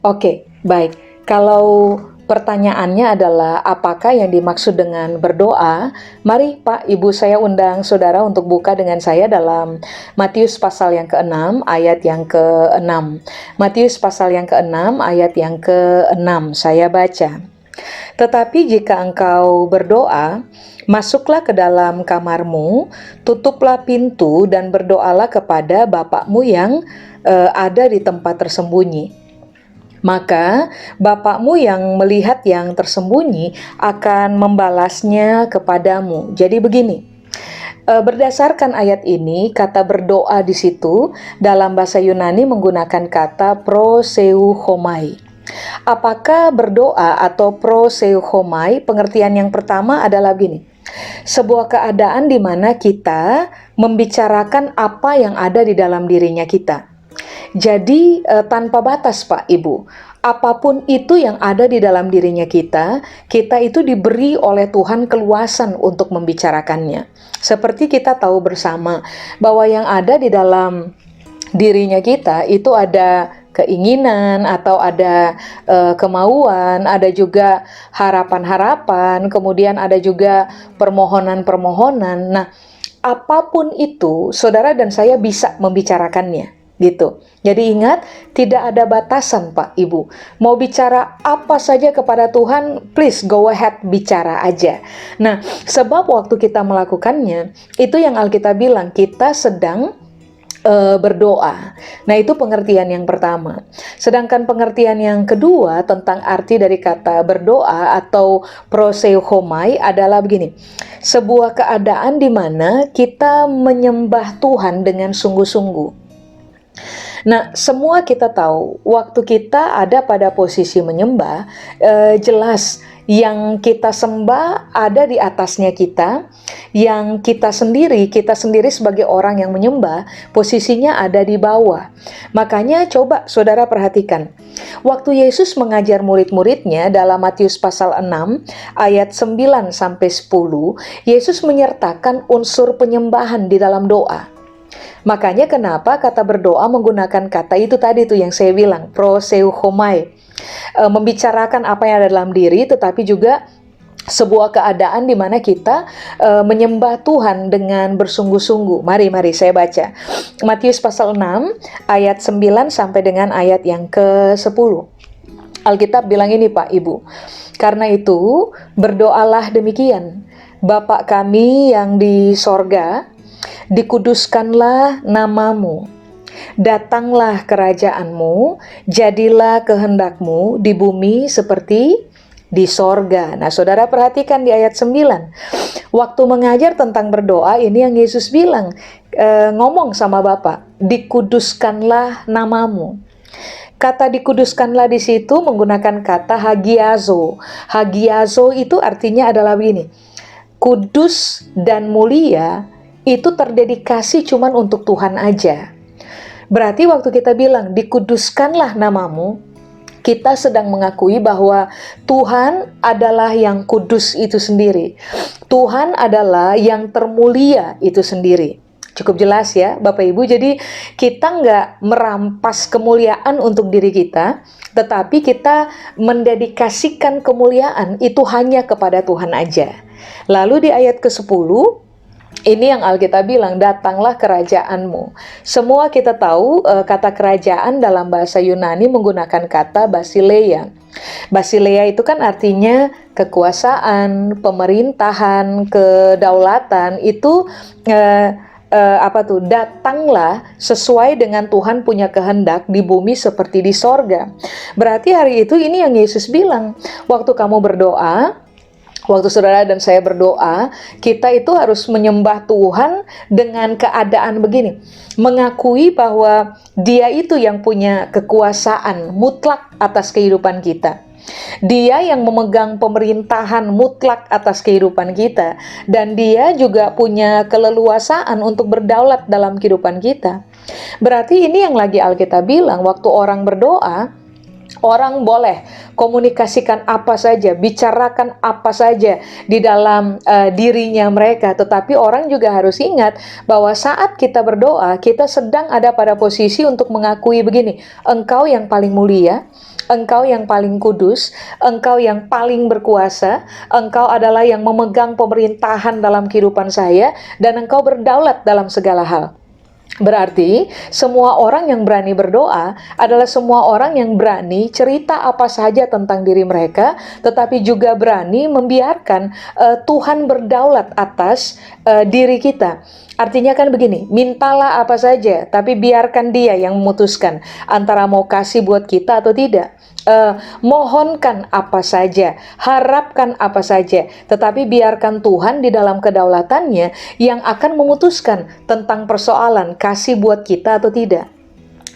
Oke, baik. Kalau pertanyaannya adalah apakah yang dimaksud dengan berdoa, mari Pak, Ibu saya undang saudara untuk buka dengan saya dalam Matius pasal yang ke-6 ayat yang ke-6. Matius pasal yang ke-6 ayat yang ke-6, saya baca. Tetapi jika engkau berdoa, masuklah ke dalam kamarmu, tutuplah pintu dan berdoalah kepada Bapakmu yang ada di tempat tersembunyi. Maka Bapakmu yang melihat yang tersembunyi akan membalasnya kepadamu. Jadi begini, berdasarkan ayat ini, kata berdoa di situ dalam bahasa Yunani menggunakan kata proseuchomai. Apakah berdoa atau proseuchomai? Pengertian yang pertama adalah begini. Sebuah keadaan di mana kita membicarakan apa yang ada di dalam dirinya kita. Jadi tanpa batas Pak Ibu, apapun itu yang ada di dalam dirinya kita itu diberi oleh Tuhan keluasan untuk membicarakannya. Seperti kita tahu bersama bahwa yang ada di dalam dirinya kita itu ada keinginan atau ada kemauan, ada juga harapan-harapan, kemudian ada juga permohonan-permohonan. Nah, apapun itu, saudara dan saya bisa membicarakannya. Gitu. Jadi ingat, tidak ada batasan Pak Ibu. Mau bicara apa saja kepada Tuhan, please go ahead, bicara aja. Nah, sebab waktu kita melakukannya, itu yang Alkitab bilang, kita sedang berdoa. Nah, itu pengertian yang pertama. Sedangkan pengertian yang kedua tentang arti dari kata berdoa atau proseuchomai adalah begini. Sebuah keadaan di mana kita menyembah Tuhan dengan sungguh-sungguh. Nah, semua kita tahu, waktu kita ada pada posisi menyembah, jelas yang kita sembah ada di atasnya kita, yang kita sendiri sebagai orang yang menyembah, posisinya ada di bawah. Makanya coba saudara perhatikan, waktu Yesus mengajar murid-muridnya dalam Matius pasal 6, ayat 9-10, Yesus menyertakan unsur penyembahan di dalam doa. Makanya kenapa kata berdoa menggunakan kata itu tadi tuh yang saya bilang, proseuchomai. Membicarakan apa yang ada dalam diri, tetapi juga sebuah keadaan di mana kita menyembah Tuhan dengan bersungguh-sungguh. Mari saya baca. Matius pasal 6 ayat 9 sampai dengan ayat yang ke-10. Alkitab bilang ini Pak Ibu. Karena itu berdoalah demikian. Bapa kami yang di sorga, dikuduskanlah namamu, datanglah kerajaanmu, jadilah kehendakmu di bumi seperti di sorga. Nah, saudara perhatikan di ayat 9. Waktu mengajar tentang berdoa, ini yang Yesus bilang, ngomong sama Bapa, dikuduskanlah namamu. Kata dikuduskanlah di situ menggunakan kata hagiazo. Hagiazo itu artinya adalah begini, kudus dan mulia itu terdedikasi cuman untuk Tuhan aja. Berarti waktu kita bilang dikuduskanlah namamu, kita sedang mengakui bahwa Tuhan adalah yang kudus itu sendiri. Tuhan adalah yang termulia itu sendiri. Cukup jelas ya Bapak Ibu. Jadi kita nggak merampas kemuliaan untuk diri kita, tetapi kita mendedikasikan kemuliaan itu hanya kepada Tuhan aja. Lalu di ayat ke-10, ini yang Alkitab bilang, datanglah kerajaanmu. Semua kita tahu kata kerajaan dalam bahasa Yunani menggunakan kata basileia. Basileia itu kan artinya kekuasaan, pemerintahan, kedaulatan. Itu datanglah sesuai dengan Tuhan punya kehendak di bumi seperti di sorga. Berarti hari itu ini yang Yesus bilang, waktu kamu berdoa, waktu saudara dan saya berdoa, kita itu harus menyembah Tuhan dengan keadaan begini. Mengakui bahwa Dia itu yang punya kekuasaan mutlak atas kehidupan kita. Dia yang memegang pemerintahan mutlak atas kehidupan kita. Dan Dia juga punya keleluasaan untuk berdaulat dalam kehidupan kita. Berarti ini yang lagi Alkitab bilang, waktu orang berdoa, Orang boleh komunikasikan apa saja, bicarakan apa saja di dalam dirinya mereka, tetapi orang juga harus ingat bahwa saat kita berdoa, kita sedang ada pada posisi untuk mengakui begini, Engkau yang paling mulia, Engkau yang paling kudus, Engkau yang paling berkuasa, Engkau adalah yang memegang pemerintahan dalam kehidupan saya, dan Engkau berdaulat dalam segala hal. Berarti semua orang yang berani berdoa adalah semua orang yang berani cerita apa saja tentang diri mereka, tetapi juga berani membiarkan Tuhan berdaulat atas diri kita. Artinya kan begini, mintalah apa saja, tapi biarkan Dia yang memutuskan antara mau kasih buat kita atau tidak. Mohonkan apa saja, harapkan apa saja, tetapi biarkan Tuhan di dalam kedaulatannya yang akan memutuskan tentang persoalan kasih buat kita atau tidak.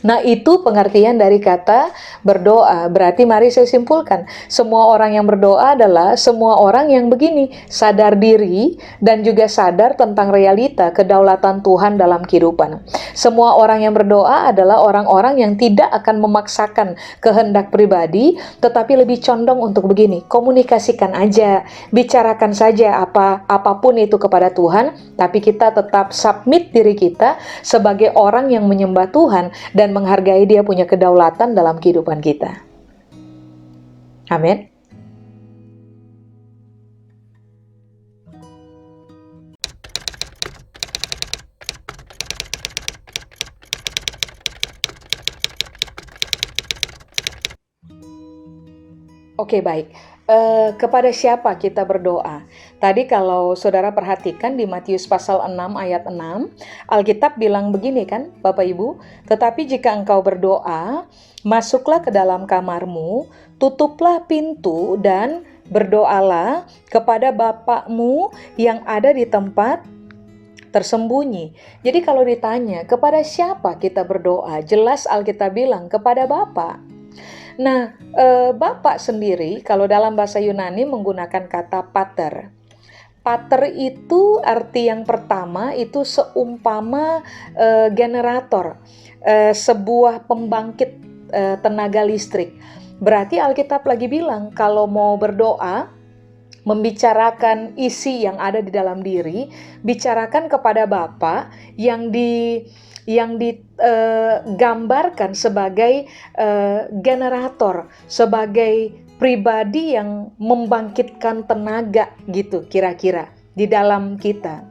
Nah, itu pengertian dari kata berdoa. Berarti mari saya simpulkan, semua orang yang berdoa adalah semua orang yang begini, sadar diri dan juga sadar tentang realita kedaulatan Tuhan dalam kehidupan. Semua orang yang berdoa adalah orang-orang yang tidak akan memaksakan kehendak pribadi, tetapi lebih condong untuk begini, komunikasikan aja, bicarakan saja apapun itu kepada Tuhan, tapi kita tetap submit diri kita sebagai orang yang menyembah Tuhan dan menghargai Dia punya kedaulatan dalam kehidupan kita. Amin. Oke, baik. Kepada siapa kita berdoa? Tadi kalau saudara perhatikan di Matius pasal 6 ayat 6, Alkitab bilang begini kan, Bapak Ibu, tetapi jika engkau berdoa, masuklah ke dalam kamarmu, tutuplah pintu dan berdoalah kepada Bapakmu yang ada di tempat tersembunyi. Jadi kalau ditanya, kepada siapa kita berdoa? Jelas Alkitab bilang, kepada Bapa. Nah, Bapak sendiri kalau dalam bahasa Yunani menggunakan kata pater. Pater itu arti yang pertama itu seumpama generator, sebuah pembangkit tenaga listrik. Berarti Alkitab lagi bilang kalau mau berdoa, membicarakan isi yang ada di dalam diri, bicarakan kepada Bapa yang digambarkan sebagai generator, sebagai pribadi yang membangkitkan tenaga gitu kira-kira di dalam kita.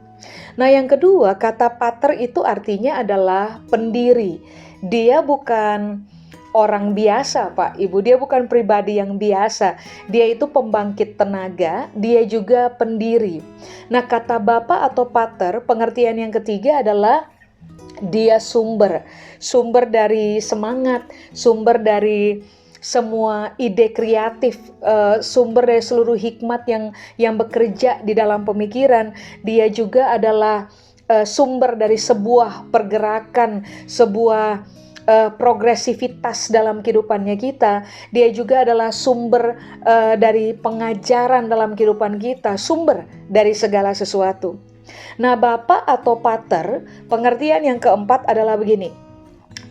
Nah, yang kedua, kata pater itu artinya adalah pendiri. Dia bukan orang biasa, Pak Ibu. Dia bukan pribadi yang biasa. Dia itu pembangkit tenaga, dia juga pendiri. Nah, kata Bapa atau pater, pengertian yang ketiga adalah dia sumber dari semangat, sumber dari semua ide kreatif, sumber dari seluruh hikmat yang bekerja di dalam pemikiran. Dia juga adalah sumber dari sebuah pergerakan, sebuah progresivitas dalam kehidupannya kita. Dia juga adalah sumber dari pengajaran dalam kehidupan kita, sumber dari segala sesuatu. Nah, Bapa atau pater, pengertian yang keempat adalah begini,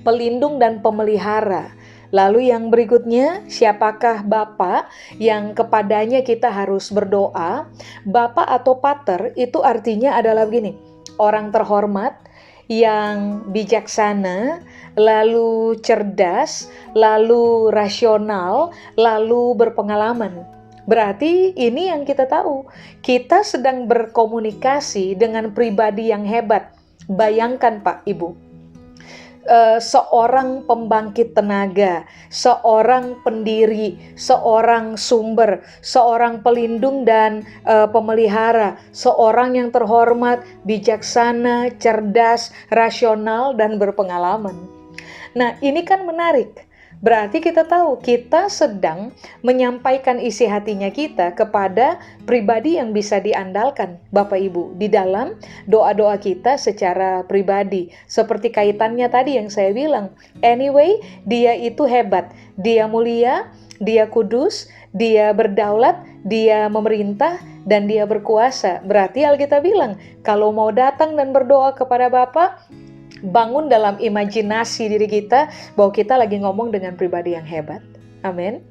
pelindung dan pemelihara. Lalu yang berikutnya, siapakah Bapa yang kepadanya kita harus berdoa? Bapa atau pater itu artinya adalah begini, orang terhormat, yang bijaksana, lalu cerdas, lalu rasional, lalu berpengalaman. Berarti ini yang kita tahu, kita sedang berkomunikasi dengan pribadi yang hebat. Bayangkan Pak Ibu, seorang pembangkit tenaga, seorang pendiri, seorang sumber, seorang pelindung dan pemelihara, seorang yang terhormat, bijaksana, cerdas, rasional, dan berpengalaman. Nah, ini kan menarik. Berarti kita tahu kita sedang menyampaikan isi hatinya kita kepada pribadi yang bisa diandalkan, Bapak Ibu, di dalam doa-doa kita secara pribadi. Seperti kaitannya tadi yang saya bilang, anyway, dia itu hebat, dia mulia, dia kudus, dia berdaulat, dia memerintah, dan dia berkuasa. Berarti Alkitab bilang, kalau mau datang dan berdoa kepada Bapa, bangun dalam imajinasi diri kita bahwa kita lagi ngomong dengan pribadi yang hebat. Amin.